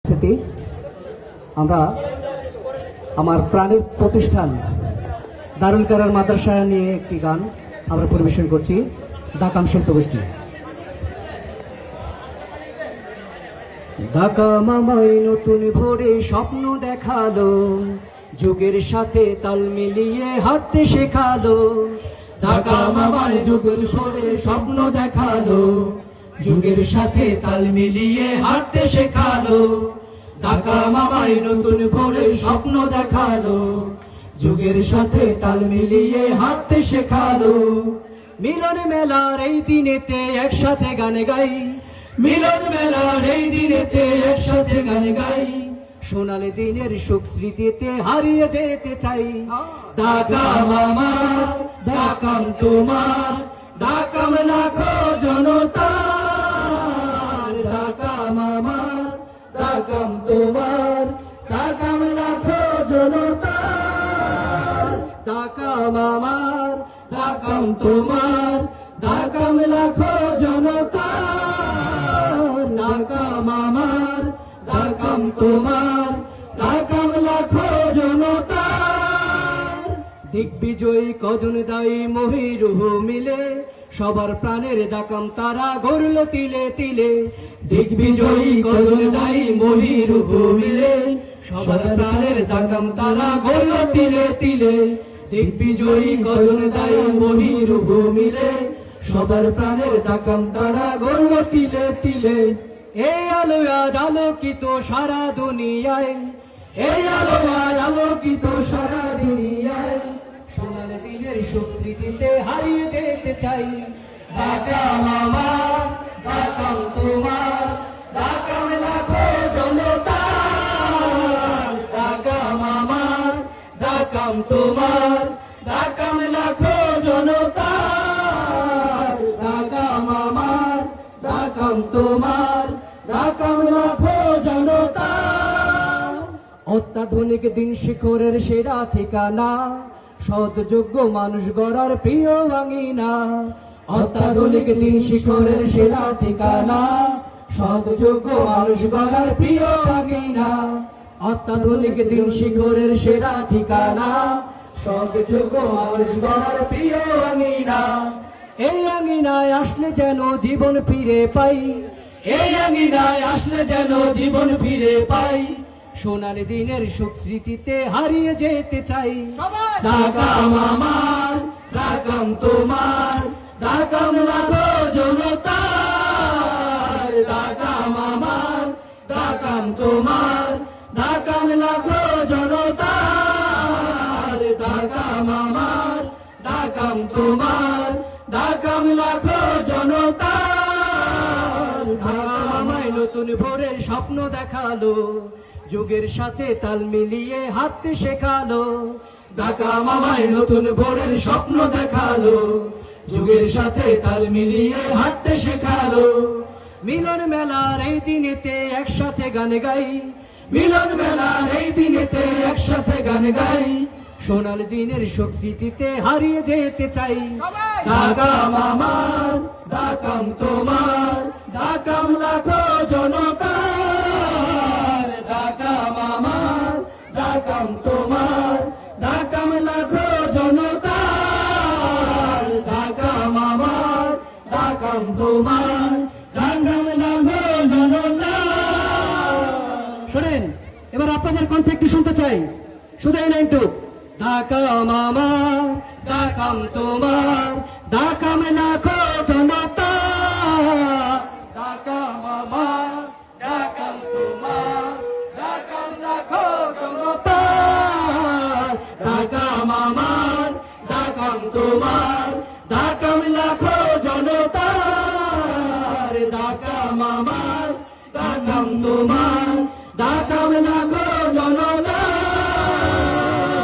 স্মৃতি আমরা আমার প্রাণের প্রতিষ্ঠান দারুল কারার মাদ্রাসা নিয়ে একটি গান আমরা পরিবেশন করছি, ডাকাম শিল্পগোষ্ঠী। ডাকাম আমায় নতুন ভোরে স্বপ্ন দেখালো, যুগের সাথে তাল মিলিয়ে হাঁটতে শেখালো। ডাকাম আমায় যুগের ভোরে স্বপ্ন দেখালো, যুগের সাথে তাল মিলিয়ে হাঁটতে শেখালো। ডাকাম আমায় নতুন ভোরে স্বপ্ন দেখালো, যুগের সাথে তাল মিলিয়ে হাঁটতে শেখালো। মিলন মেলার এই দিনেতে একসাথে গান গাই, মিলন মেলার এই দিনেতে একসাথে গান গাই। সোনালি দিনের সুখ স্মৃতিতে হারিয়ে যেতে চাই। ডাকাম আমার, ডাকাম তোমার, ডাকাম লাখো জনতার। ডাকাম আমার, ডাকাম তোমার, ডাকাম লাখো জনতার। ডাকাম আমার, ডাকাম তোমার, ডাকাম লাখো জনতার। ডাকাম আমার, ডাকাম তোমার, ডাকাম লাখো জনতার। দিগ্বিজয়ী কজন দায়ী মহিরুহ মিলে, সবার প্রাণের ডাকাম তারা গড়ল তিলে তিলে। দিগ্বিজয়ী কজন দায়ী মহিরুহ মিলে, সবার প্রাণের ডাকাম তারা গড়ল তিলে তিলে। দিগ্বিজয়ী কজন দায়ী মহিরুহ মিলে, সবার প্রাণের ডাকাম তারা গড়ল তিলে তিলে। এই আলো আজ আলোকিত সারা দুনিয়ায়, এই আলো আজ আলোকিত সারা দুনিয়ায়। সোনালি দিনের সুখ স্মৃতিতে হারিয়ে যেতে চাই। ডাকাম আমার, ডাকাম তোমার, ডাকাম লাখো জনতার। ডাকাম আমার, ডাকাম তোমার, ডাকাম লাখো জনতার। ডাকাম আমার, ডাকাম তোমার, ডাকাম লাখো জনতার। অত্যাধুনিক দিন শিখরের সেরা ঠিকানা, সৎযোগ্য মানুষ গড়ার প্রিয় আঙিনা। অত্যাধুনিক দিন শিখরের সেরা ঠিকানা, সৎযোগ্য মানুষ গড়ার প্রিয় আঙিনা। অত্যাধুনিক দিন শিখরের সেরা ঠিকানা, সৎযোগ্য মানুষ গড়ার প্রিয় আঙিনা। এই আঙিনায় আসলে যেন জীবন ফিরে পাই, এই আঙিনায় আসলে যেন জীবন ফিরে পাই। সোনালি দিনের সুখ স্মৃতিতে হারিয়ে যেতে চাই। ডাকাম আমার, ডাকাম তোমার, ডাকাম লাখো জনতার। ডাকাম আমার, ডাকাম তোমার, ডাকাম লাখো জনতার। ডাকাম আমার, ডাকাম তোমার, ডাকাম লাখো জনতার। ডাকাম আমায় নতুন ভোরের স্বপ্ন দেখালো, যুগের সাথে তাল মিলিয়ে হাঁটতে শেখালো। ডাকাম আমায় নতুন ভোরের স্বপ্ন দেখালো, যুগের সাথে তাল মিলিয়ে হাঁটতে শেখালো। মিলন মেলার এই দিনেতে একসাথে গান গাই, মিলন মেলার এই দিনেতে একসাথে গান গাই। সোনালি দিনের সুখ স্মৃতিতে হারিয়ে যেতে চাই। ডাকাম আমার, ডাকাম তোমার, ডাকাম লাখো জনতার। ডাকাম আমার, ডাকাম তোমার, ডাকাম লাখো জনতার। ডাকাম আমার, ডাকাম তোমার, ডাকাম লাখো জনতার। শোনেন, এবার আপনাদের কণ্ঠে একটু শুনতে চাই, শুধু এই লাইনটু। ডাকাম আমার, ডাকাম তোমার, ডাকাম লাখো জনতার। ডাকাম আমার, ডাকাম তোমার, ডাকাম লাখো জনতার। ডাকাম আমার, ডাকাম তোমার, ডাকাম লাখো জনতার। ডাকাম আমার, ডাকাম তোমার, ডাকাম